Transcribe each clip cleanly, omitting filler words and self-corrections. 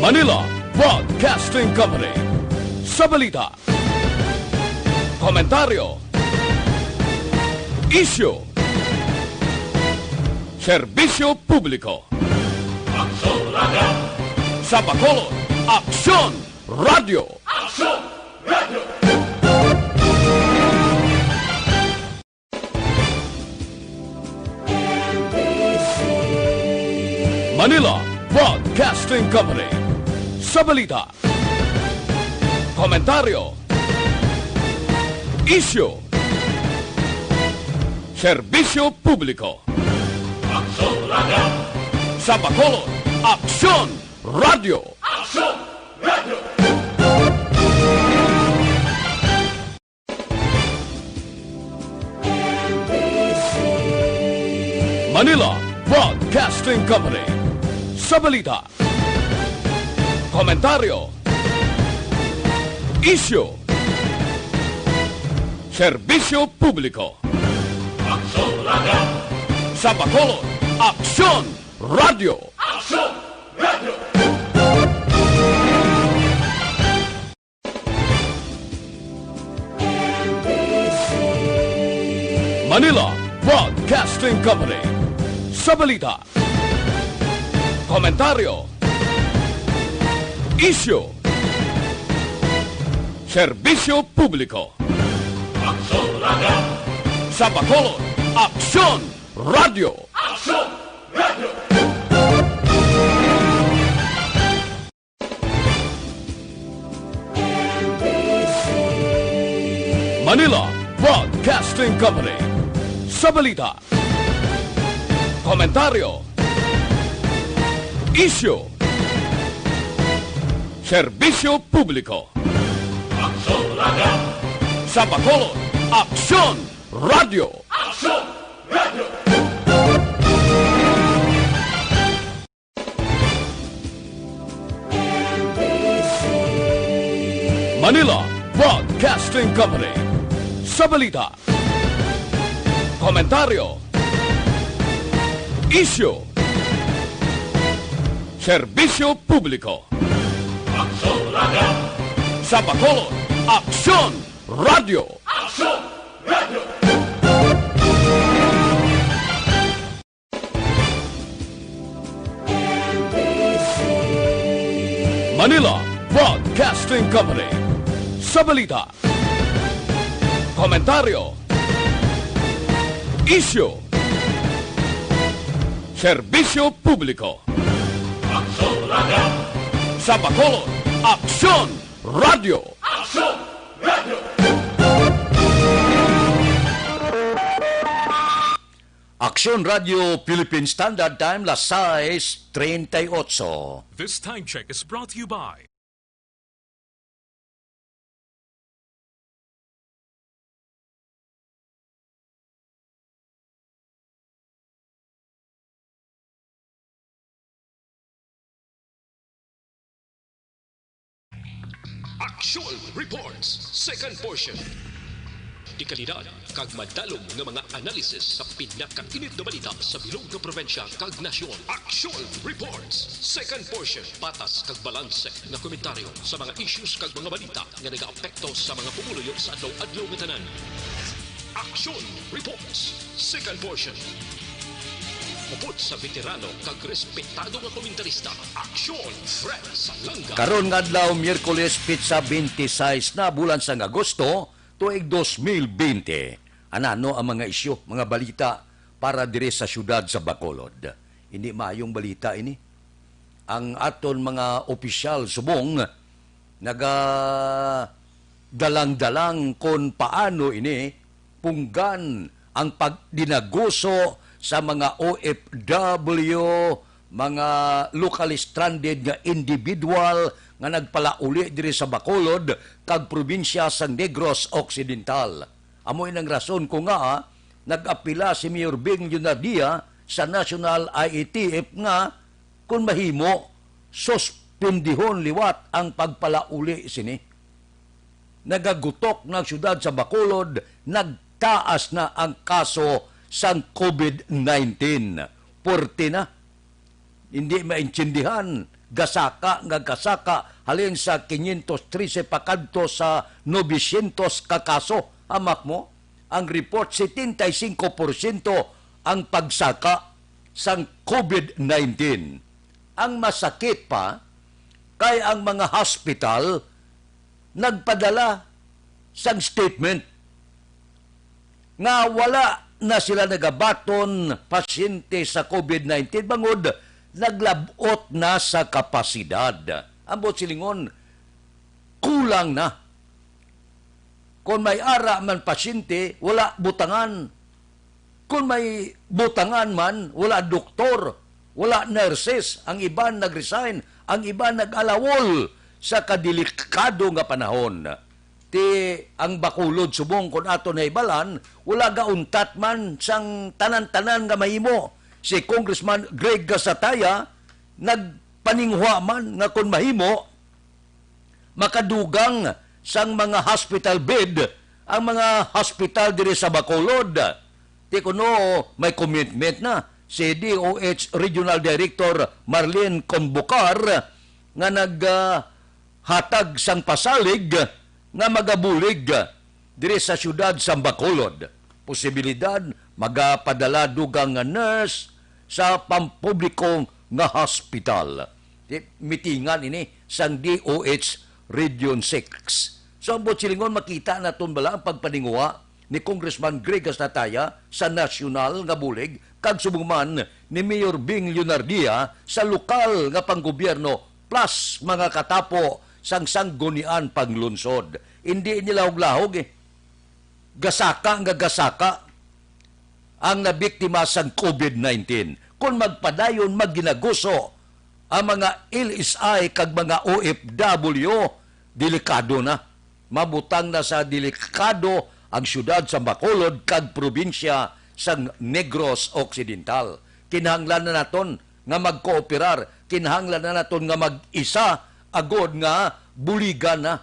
Manila Broadcasting Company. Sa balita, komentaryo, isyu, serbisyo publiko. Aksyon Radio! Sa Bacolod, Aksyon Radio! Aksyon Radio! Manila Broadcasting Company. Sa balita, komentaryo, isyu, serbisyo publiko. Aksyon Radio! Sa Bacolod, Aksyon Radio! Aksyon Radio! Manila Broadcasting Company. Sa balita, komentaryo, isyu, serbisyo publiko. Aksyon Radio! Sa Bacolod, Aksyon Radio! Aksyon Radio! Manila Broadcasting Company. Sa balita, komentaryo, isyu, serbisyo publiko. Aksyon Radio! Sa Bacolod, Aksyon Radio! Aksyon Radio! Manila Broadcasting Company. Sa balita, komentaryo, isyu, serbisyo publiko. Aksyon Radio! Sa Bacolod, Aksyon Radio! Aksyon Radio! Manila Broadcasting Company. Sa balita, komentaryo, isyu, serbisyo publiko. Aksyon Radio! Sa Bacolod, Aksyon Radio! Aksyon Radio! Manila Broadcasting Company. Sa balita, komentaryo, isyu, serbisyo publiko. Aksyon Radio! Sa Bacolod, Aksyon Radio! Aksyon Radio! Aksyon Radio Philippine Standard Time, las 6:38. This time check is brought to you by Aksyon Reports, second portion. Di kalidad, kag madalong nga mga analisis sa pinakainit na balita sa bilog na probensya kag nasyon. Aksyon Reports, second portion. Patas kag balanse na komentaryo sa mga issues kag mga balita nga nagaapekto sa mga pumuluyo sa adlaw-adlaw nga tanan. Aksyon Reports, second portion. Upod sa veterano kag respetado nga komentarista, Aksyon Fred Salanga. Karon nga adlaw Miyerkules pitsa 26 na bulan sa Agosto tuig 2020. Anano ang mga isyu, mga balita para dire sa syudad sa Bacolod. Hindi maayong balita ini. Ang aton mga opisyal subong dalang-dalang kon paano ini punggan ang pagdinaguso sa mga OFW, mga locally stranded nga individual nga nagpalauli diri sa Bacolod kag probinsya sa Negros Occidental. Amoy nang rason ko nga nag-apila si Mayor Bing Yunadia sa National IETF nga kung mahimo suspendihon liwat ang pagpalauli sini. Nagagutok ng syudad sa Bacolod, nagtaas na ang kaso sang COVID-19. Porte na. Hindi maintindihan gasaka halin sa 513 pakadto sa 900 ka kaso. Amak mo, ang report 75% ang pagsaka sang COVID-19. Ang masakit pa kay ang mga hospital nagpadala sang statement nga wala na sila nagabaton pasyente sa COVID-19 bangod naglabot na sa kapasidad. Ambot silingon, kulang na. Kung may ara man pasyente, wala butangan. Kung may butangan man, wala doktor, wala nurses. Ang iban nag-resign, ang iban nag-alawol sa kadelikado nga panahon. Ang Bacolod subong kung ato na ibalan, wala gauntat man sang tanan-tanan nga mahimo. Si Congressman Greg Gasataya nagpaningwa man nga kung mahimo makadugang sang mga hospital bed ang mga hospital diri sa Bacolod. Ti kuno may commitment na si DOH Regional Director Marlene Conbocar nga naghatag sang pasalig nga magabulig diri sa syudad sa Bacolod. Posibilidad magapadala dugang nga nurse sa pampublikong nga hospital. Mitingan ini sang DOH Region 6. So ang silingon makita naton bala ang pagpaninguha ni Congressman Greg Gasataya sa nasyonal nga bulig kag subong ni Mayor Bing Leonardia sa lokal nga panggobyerno plus mga katapo sang sanggunian panglunsod. Hindi nila lahog gasaka ang nabiktima sang COVID-19. Kung magpadayon magginaguso ang mga LSI kag mga OFW, delikado na. Mabutang na sa delikado ang syudad sa Bacolod kag probinsya sang Negros Occidental. Kinahanglan na naton nga magkooperar, kinahanglan na naton nga mag-isa agod nga buligan na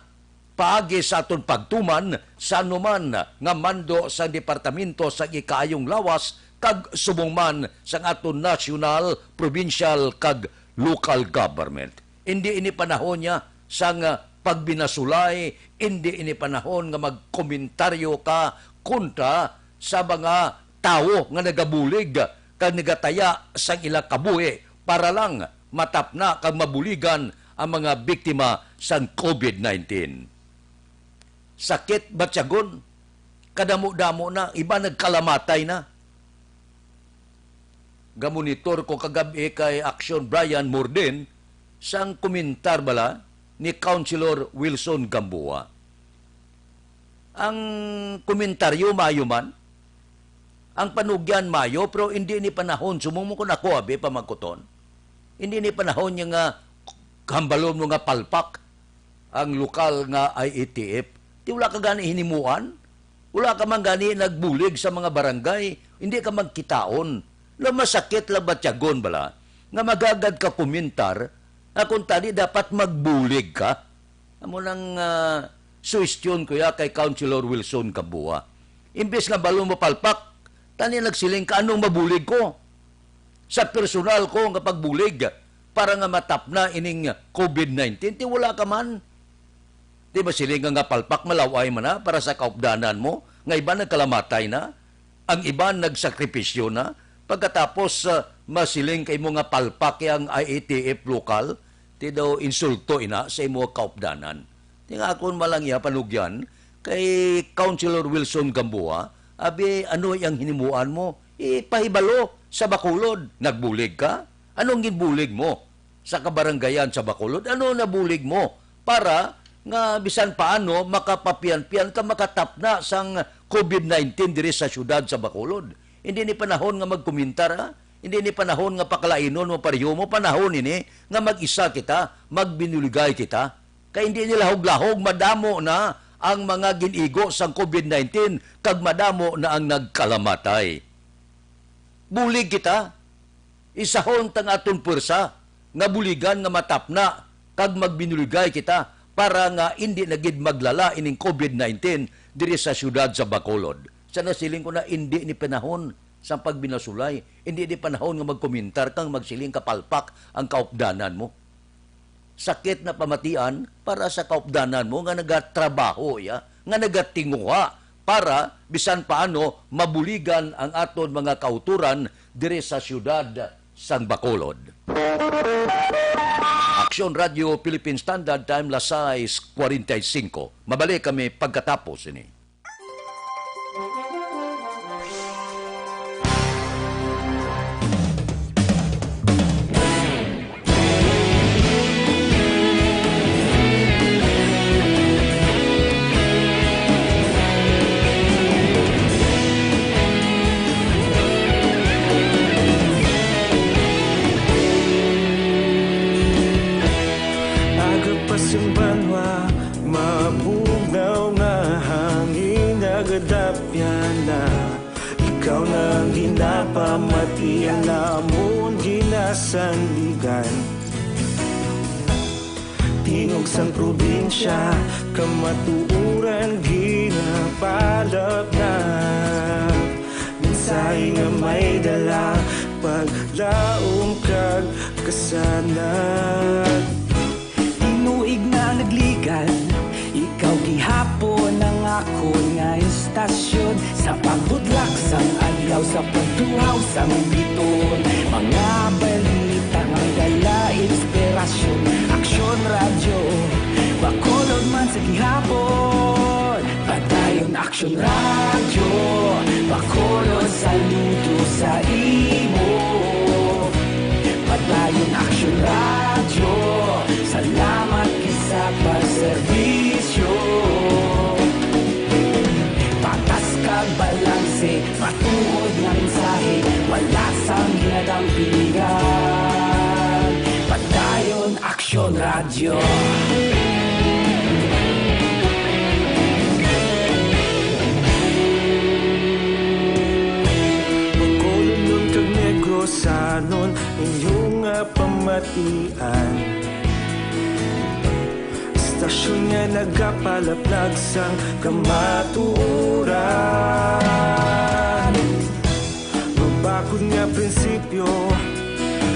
paagi sa aton pagtuman sa anuman nga mando sa departamento sa ikaayong lawas kag subong man sa aton national, provincial kag local government. Hindi ini panahon niya sang pagbinasulay, hindi ini panahon nga magkomentaryo ka kontra sa mga tao nga nagabulig kag nagataya sang ila kabuhi para lang matapna kag mabuligan ang mga biktima sang COVID-19. Sakit batyagon, kadamo-damo na, iba nagkalamatay na. Gamonitor ko kagabi kay Action Brian Morden sang komentar bala ni Councilor Wilson Gamboa. Ang komentaryo mayo man, ang panugyan mayo, pero hindi ni panahon, sumumong ko na ako, abe, pamagkuton. Hindi ni panahon niya nga kambalon mo nga palpak ang lokal nga IATF. Di wala ka gani hinimuan, wala ka man gani nagbulig sa mga barangay, hindi ka magkitaon. Masakit lang batyagon bala, nga magagad ka komentar, na kung tadi dapat magbulig ka. Amo nang suwestyon ko ya kay Councilor Wilson Gamboa. Imbes nga balong mapalpak, tani nagsiling ka, anong mabulig ko? Sa personal ko nga pagbulig, para nga matapna ining COVID-19, ti wala ka man. Di ba siling nga palpak malaway man na para sa kaupdanan mo? Nga iba nagkalamatay na, ang iba nagsakripisyo na, pagkatapos masiling kay mo nga palpak ang IATF lokal, ti daw insulto ina sa imo kaupdanan. Ti nga akon malangya panugyan, kay Councilor Wilson Gamboa, abi ano yang hinimuan mo? Pahibalo sa Bacolod, nagbulig ka? Anong ginbulig mo sa kabarangayan sa Bacolod? Ano nabulig mo para nga bisan paano makapapian-pian ka makatapna sang COVID-19 diri sa syudad sa Bacolod? Hindi ni panahon nga magkomentar, ha? Hindi ni panahon nga pakalainon mo pariyo mo, panahon ini nga mag-isa kita, magbinuligay kita. Kaya hindi nila lahog-lahog, madamo na ang mga ginigo sang COVID-19 kag madamo na ang nagkalamatay. Bulig kita, isahon tang aton pwersa nga buligan nga matapna kag magbinuligay kita para nga hindi nagid maglala ining COVID-19 diri sa syudad sa Bacolod. Sana siling ko na hindi ni panahon sa pagbinasulay, hindi ni panahon nga magkomentar kang magsiling kapalpak ang kaupdanan mo. sakit na pamatian para sa kaupdanan mo nga nagatrabaho ya, nga nagatinguha para bisan paano mabuligan ang aton mga kauturan dire sa siyudad sang Bacolod. Aksyon Radio Philippine Standard Time las 6:45. Mabalik kami pagkatapos ini. Simbanwa, mabugnaw nga hangin nagadapyan na ikaw nang ginapamatian namon ginasandigan. Tingog sang probinsya, kamatuuran ginapalap na minsay nga may dala paglaom kag kasanag. Tuig na nagligan, ikaw gihapon ang ako nga istasyon sa pagbudlak sang adlaw sa pagtuhaw sang biton. Mga balita nga dala inspirasyon, Aksyon Radio, Bacolod man sa gihapon. Padayon Aksyon Radio, Bacolod saludo sa imo. Padayon Aksyon Radio, salamat sa pagserbisyo. Patas kag balanse, matuod nga mensahe, wala sang ginadampingan. Padayon Aksyon Radio. Bacolod nun kag Negrosanon, inyong pamatian. Stasyon nga nagapalaplag sang kamatuuran. Mabakod nga prinsipyo,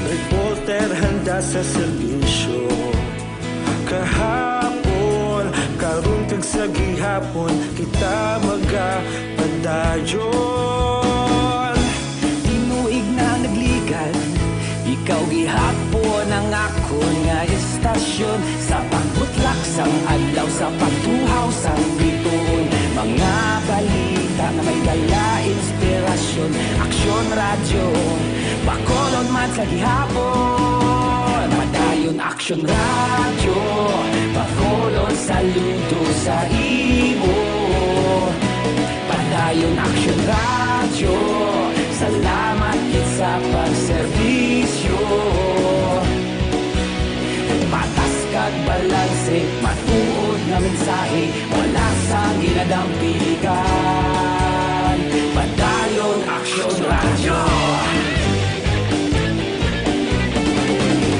reporter handa sa serbisyo. Kahapon, karon kag sa gihapon, kita magapadayon. Tinuig na nagligan, ikaw gihapon ang ako nga istasyon sa pagbutlak sang adlaw sa pagtuhaw sang biton. Mga balita na may dala inspirasyon, Aksyon Radio, Bacolod man sa gihapon. Padayon Aksyon Radio, Bacolod saludo sa imo. Padayon Aksyon Radio, salamat gid sa pagserbisyo. Patas kag balanse, matuod nga mensahe, wala sang ginadampiligan. Padayon Aksyon Radio.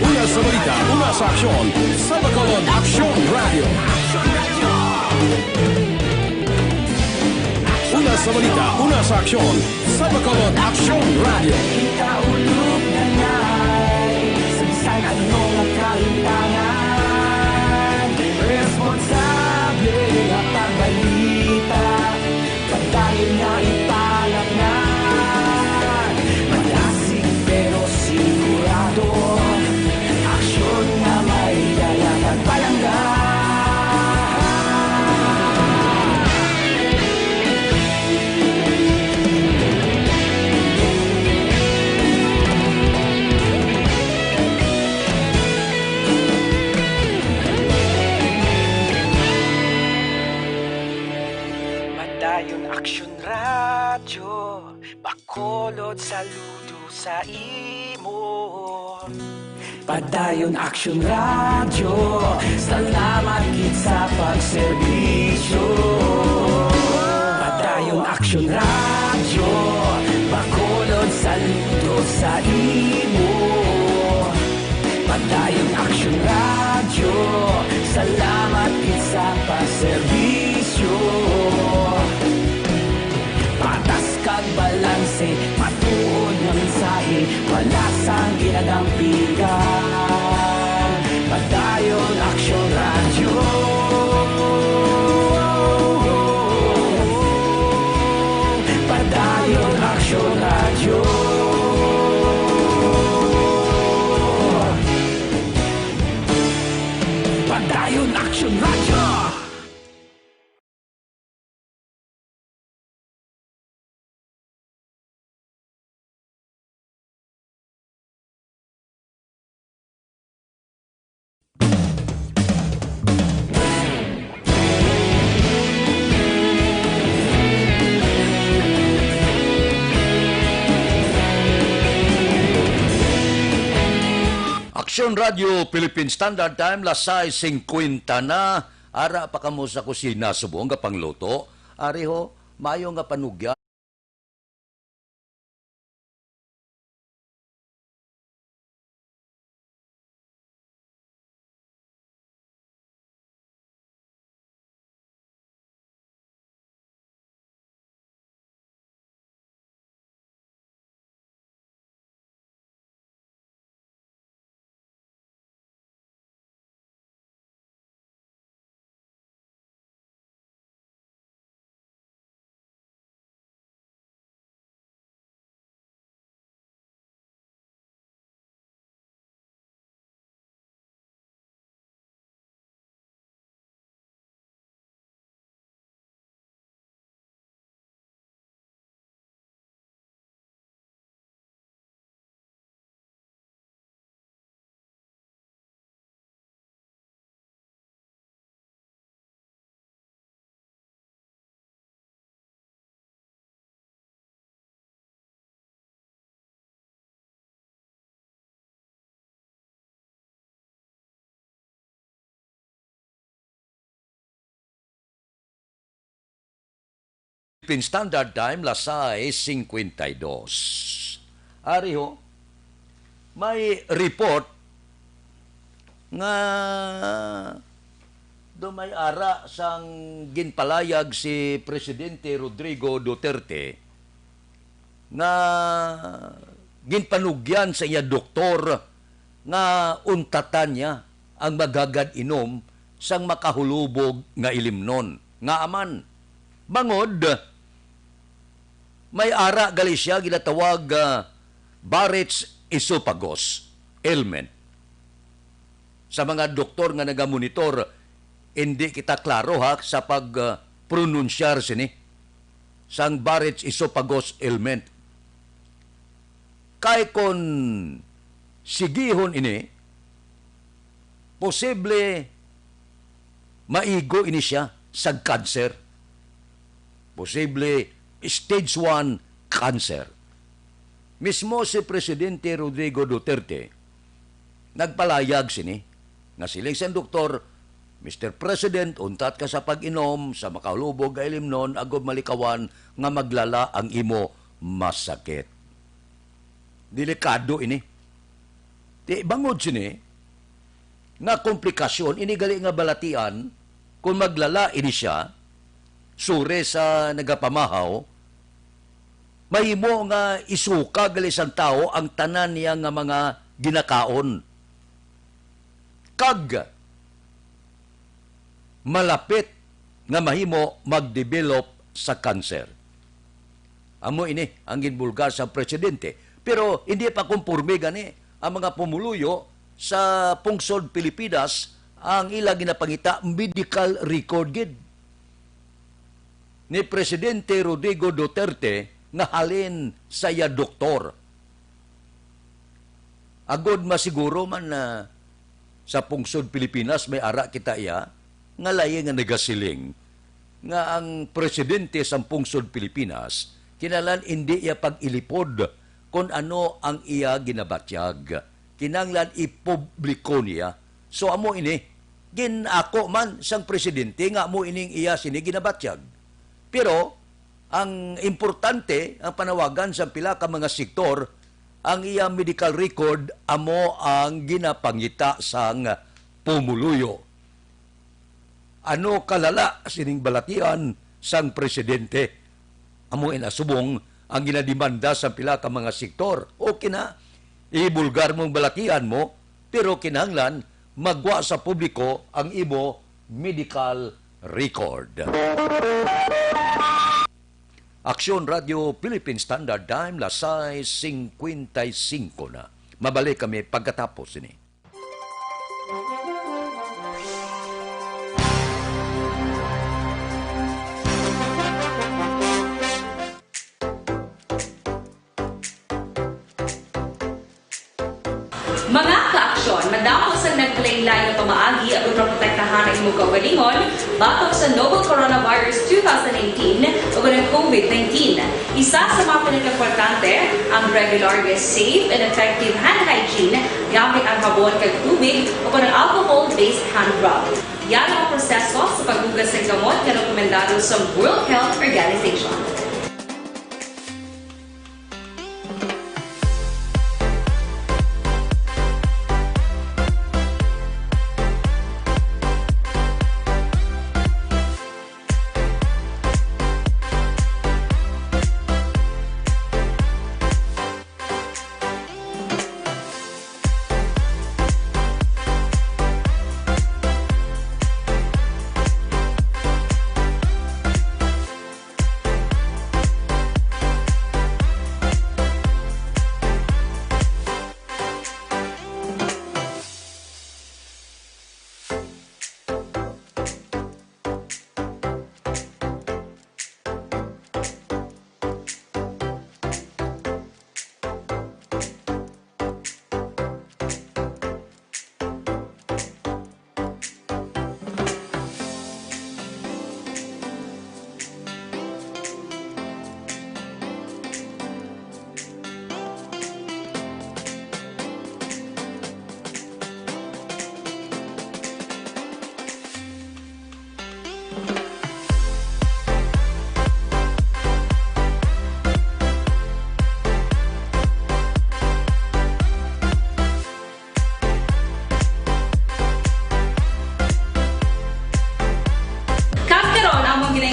Una sa balita, una sa aksyon, sa Bacolod Aksyon Radio. Una sa balita, una sa aksyon, sa Bacolod Aksyon Radio. Kita ulog na ngay, sabisan ano nga kalintangan. Responsable nga pagbalita, pagdayon nga ipalap na. Malasig pero sigurado, aksyon nga may dala pagpalanggan. Padayon Aksyon Radio, Bacolod saludo sa imo. Padayon Aksyon Radio, salamat gid sa pagserbisyo. Padayon Aksyon Radio, Bacolod saludo sa imo. Padayon Aksyon Radio, salamat gid sa pagserbisyo. Patas kag balanse, matuod nga mensahe, wala sang ginadampigan. Padayon Action, action, radyo! Action Radio Philippine Standard Time, lasay 50 na. Ara pa kamo sa kusina subong nga pangluto. Ari ho, mayo nga panugya. Philippine Standard Time, lasay 52. Ari ho, may report nga may ara sang ginpalayag si Presidente Rodrigo Duterte nga ginpanugyan sa iya doktor nga untatan niya ang magagad inom sang makahulubog nga ilimnon. Nga aman, bangod, may ara gali siya ginatawag Barrett's esophagus ailment. Sa mga doktor nga nagamonitor, hindi kita klaro ha sa pag-pronunsyar sini sang Barrett's esophagus ailment. Kay kon sigihon ini, posible maigo ini siya sa cancer. Posible stage 1 cancer. Mismo si Presidente Rodrigo Duterte nagpalayag sini nga siling sa doktor, Mr. President, untat ka sa pag-inom sa makahulubog nga ilimnon agob malikawan nga maglala ang imo masakit. Delikado ini. Di bangod sini nga komplikasyon ini gali nga balatian kung maglala ini siya sure sa nagapamahaw, mahimo nga isuka gali sang tao ang tanan niya nga mga ginakaon. Kag malapit nga mahimo mag-develop sa cancer. Amo ini ang ginbulgar sa presidente. Pero hindi pa kumpurme gani ang mga pumuluyo sa pungsod Pilipinas ang ila ginapangita medical record gid ni Presidente Rodrigo Duterte nga halin sa iya doktor. Agod masiguro man na sa pungsod Pilipinas may ara kita iya nga laing nga nagasiling nga ang presidente sa pungsod Pilipinas kinalan hindi iya pag-ilipod kung ano ang iya ginabatyag. Kinanglan ipubliko niya. So amo ini, ginako man sang presidente nga amo ining iya sini ginabatyag. Pero, ang importante, ang panawagan sa pila ka mga sektor, ang iya medical record, amo ang ginapangita sang pumuluyo. Ano kalala sining balatian sang presidente? Amo inasubong ang ginadimanda sa pila ka mga sektor. O kina, ibulgar mong balatian mo, pero kinahanglan, magwa sa publiko ang imo medical record. Aksyon Radio Philippine Standard Time, lasay 55 na. Mabalik kami pagkatapos ini. sa naglain-lain na pamaagi at protektahan ang imong kaugalingon batok sa novel coronavirus 2018 o ng COVID-19. Isa sa mga pinaka-importante ang regular, safe, and effective hand hygiene gamit ang habon kag tubig o ng alcohol-based hand rub. Yan ang proseso sa paghugas ng gamot na rekomendado sa World Health Organization.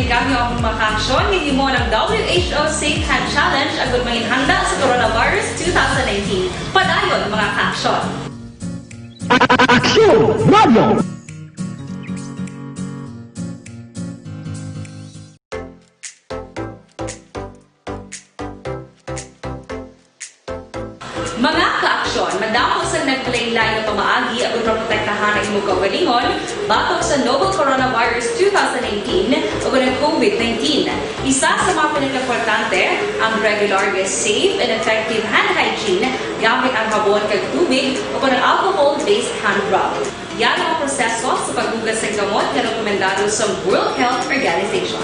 Gamyo ang makaksyon ng mo ng WHO Safe Hand Challenge agad manginhanda sa coronavirus 2019. Padayon mga kaksyon. Action Radio! Mga kaaksyon, madamo sa naglain-lain na pamaagi at protektahan ang imong kaugalingon batok sa novel coronavirus 2018 o ng COVID-19. Isa sa mga pinaka-importante ang regular, safe, and effective hand hygiene gamit ang habon kag tubig o ng alcohol-based hand rub. Yan ang proseso sa paghugas ng gamot na rekomendado sa World Health Organization.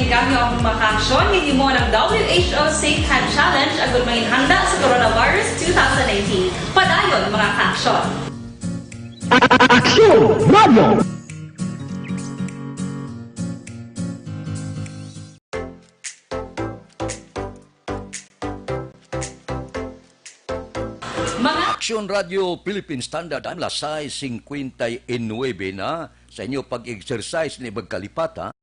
Gamyo ang makaksyon ng mo ng WHO Safe Hand Challenge agad manginhanda sa coronavirus 2019. Padayon mga kaaksyon. Action Radio! Mga Action Radio Philippine Standard Time, alas 6:59 na sa inyo pag-exercise ni Bagkalipata.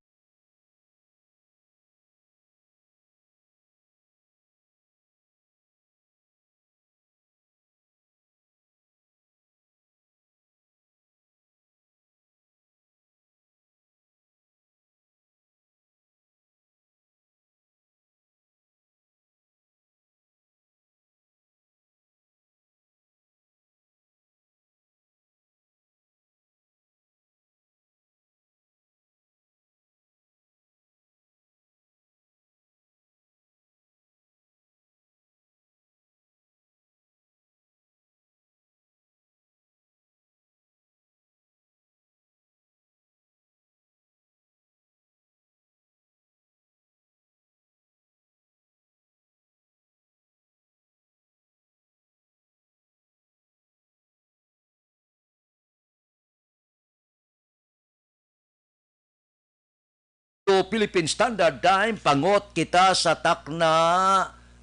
to Philippine Standard Time, pangot kita sa takna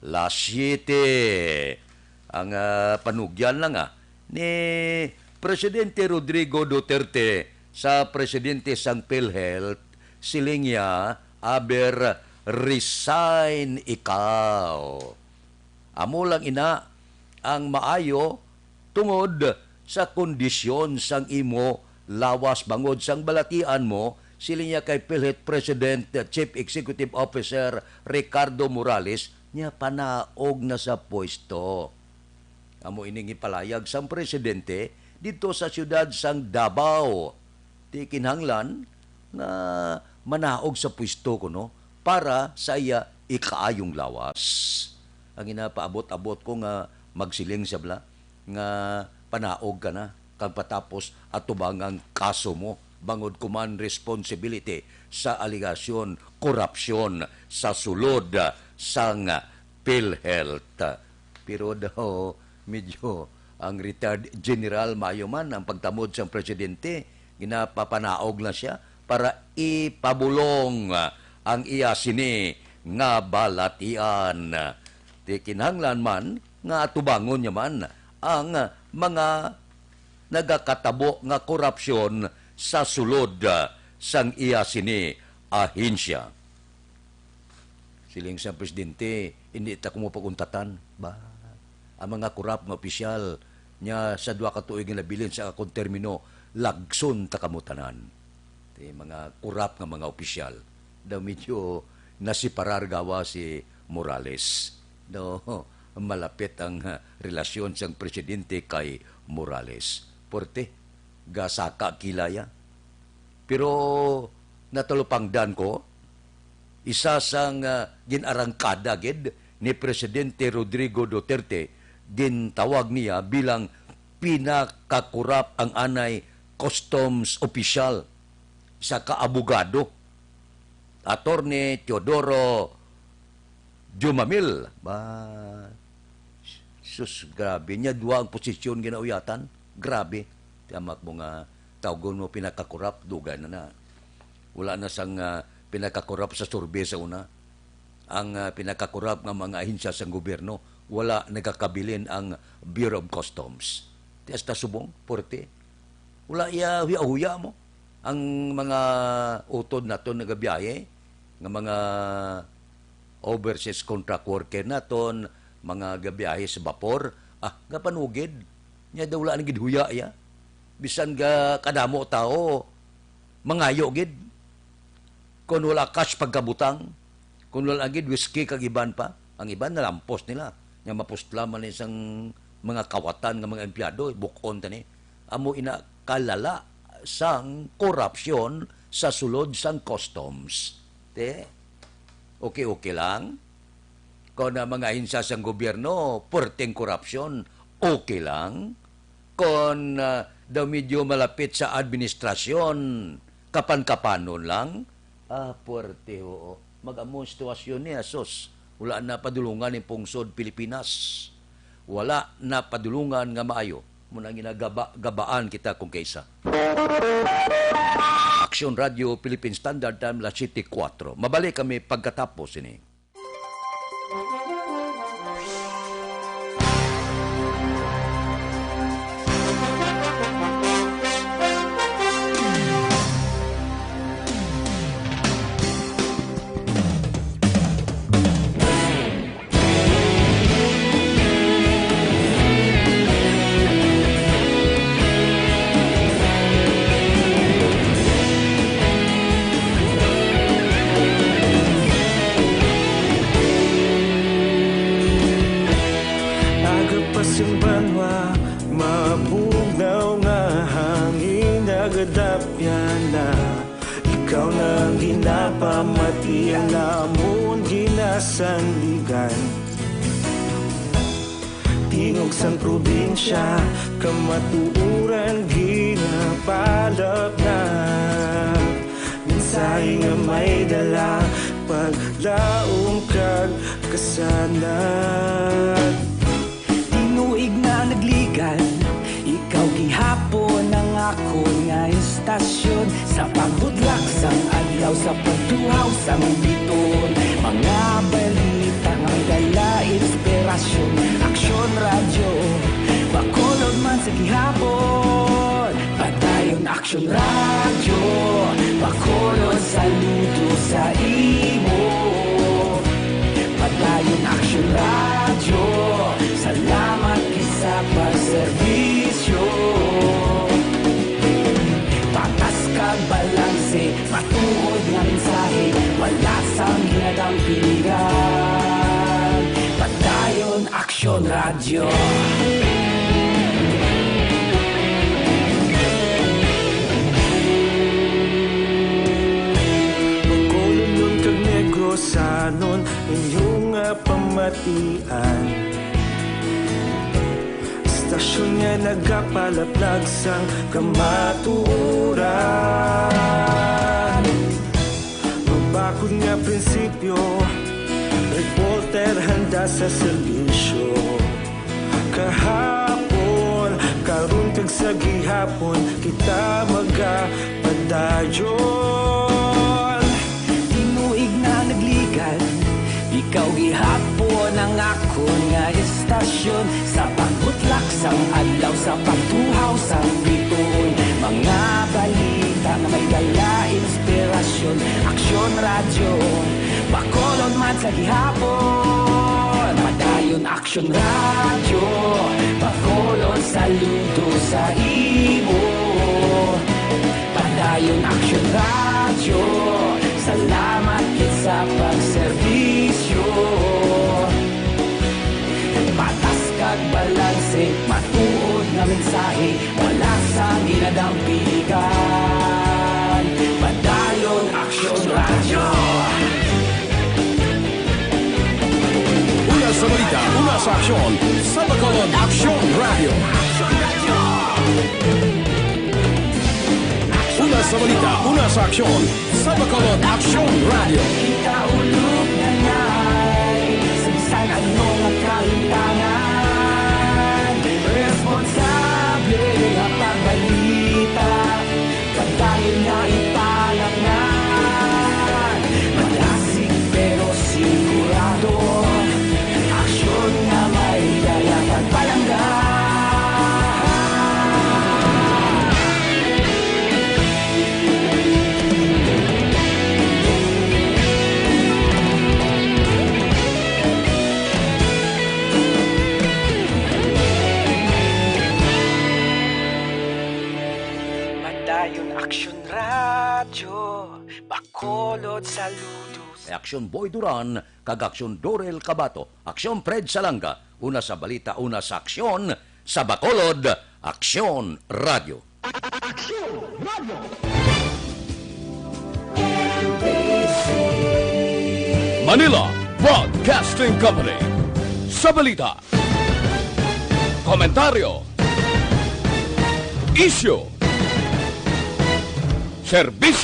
las 7. Ang panugyan lang ni Presidente Rodrigo Duterte sa Presidente sang PhilHealth, siling niya, aber resign ikaw. Amo lang ina ang maayo tungod sa kondisyon sang imo lawas bangod sang balatian mo, siling niya kay PhilHealth President Chief Executive Officer Ricardo Morales, niya panaog na sa pwesto. Amo ining ipalayag sang presidente dito sa siyudad sang Davao. Di kinahanglan na manaog sa pwesto ko para sa iya ikaayong lawas. Ang inapaabot-abot ko nga magsiling sa bla nga panaog ka na kag patapos atubangang kaso mo bangod kuman responsibility sa aligasyon korupsyon sa sulod sang PhilHealth. Pero daw medyo ang retired general Mayoman ang pagtamod sang presidente, ginapapanaog na siya para ipabulong ang iya sini nga balatian. Di kinahanglan man nga atubangon niya man ang mga nagakatabo nga korupsyon sa sulod sang iya sini ahensya. Siling sa presidente, hindi ta kumupaguntatan ba? Ang mga korap nga opisyal niya sa 2 ka tuig nga nabilin sa akong termino, lagson ta kamutanan. Mga korap nga mga opisyal. Daw medyo nasiparar gawa si Morales. Daw malapit ang relasyon sang presidente kay Morales. Porte, gasaka kilaya. Pero natulupangdan ko, isa sang ginarangkada gid ni Presidente Rodrigo Duterte, gintawag niya bilang pinakakurap ang anay customs official sa kaabogado. Attorney Teodoro Jumamil. Sus, grabe. Niya 2 ang posisyon ginauyatan. Grabe. Tiyamak mo nga tawgon mo pinakakurap, dugay na. Wala na sang pinakakurap sa survey sa una. Ang pinakakurap ng mga ahensya sa gobyerno, wala nagakabilin ang Bureau of Customs. Tiyas ta subong, porte. Wala iya huya-huya mo. Ang mga utod naton nagabiyahe, ng mga overseas contract worker naton, mga gabiyahe sa vapor, nga panugid. Nya daw wala nagid huya ya. Bisan ga kadamo tao, mangayo gid. Kung wala cash pagkabutang, kung wala agid whiskey kag iban pa, ang iban nalampos nila. Nga mapustla man isang mga kawatan ng mga empleyado, bukon tani. Amo ina kalala sang korupsyon sa sulod sang customs. Okay lang. Kung mga ahensya sang gobyerno, porteng korupsyon, okay lang. Kung daw medyo malapit sa administrasyon, kapan-kapanon lang, puwerte oo. Mag-among situasyon niya, sos. Wala na padulungan ng pungsod Pilipinas. Wala na padulungan nga maayo. Muna ginagabaan kita kung kaysa. Action Radio Philippine Standard Time, La City 4. Mabalik kami pagkatapos ini. Pamati ang namon ginasandigan. Tingog sang probinsya, kamatuuran ginapalap na. Minsay nga may dala, paglaong kag kasanat. Tinuig na nagligan, ikaw gihapon ang ako nga istasyon. Sa pagbudlak sang adlaw sa pagtuhaw sang biton. Mga balita nga may dala inspirasyon. Aksyon radyo, bakolod man sa gihapon. Padayon aksyon radyo, bakolod saludo sa imo. Padayon aksyon radyo, salamat kisa pagserbisyo. Patas kag balanse, matuod nga mensahe, wala sang ginadang piligan. Padayon aksyon radyo. Sanon inyong pamatian. Stasyon nga nagapalaplag sang kamaturan. Magbakod nga prinsipyo, reporter handa sa serbisyo. Kahapon, karun kag sa gihapon, kita magapadayon. Tinuig na nagligan, ikaw gihapon ang akon nga estasyon. Sa pagbutlak sang adlaw, sa pagtuhaw sang bituon. Mga balita na may dala inspirasyon. Aksyon radyo, bakolod man sa gihapon. Padayon aksyon radyo, bakolod saludo sa imo. Padayon aksyon radyo, salamat kit sa pagserbisyo. Patas kag balanse, matuod nga mensahe, wala sa ginadang piligan. Padayon aksyon radyo. Una sa balita, una sa aksyon, sa Bacolod Aksyon Radio. Una sa balita, una sa aksyon, sa Bacolod Aksyon Radio. Ikaulog na ngay, sansan ano nga kahintangan. Responsable nga pagbalita, pagdayon nga ipalangan. Malasig pero sigurado, aksyon nga may dala pagpalanggan. Padayon aksyon radyo, bakolod saludo. Aksyon Boy Duran, kag Aksyon Dorel Cabato, Aksyon Fred Salanga, una sa balita, una sa aksyon, sa Bacolod Aksyon Radio. Manila Broadcasting Company. Sa balita, komentaryo, isyu, serbisyo.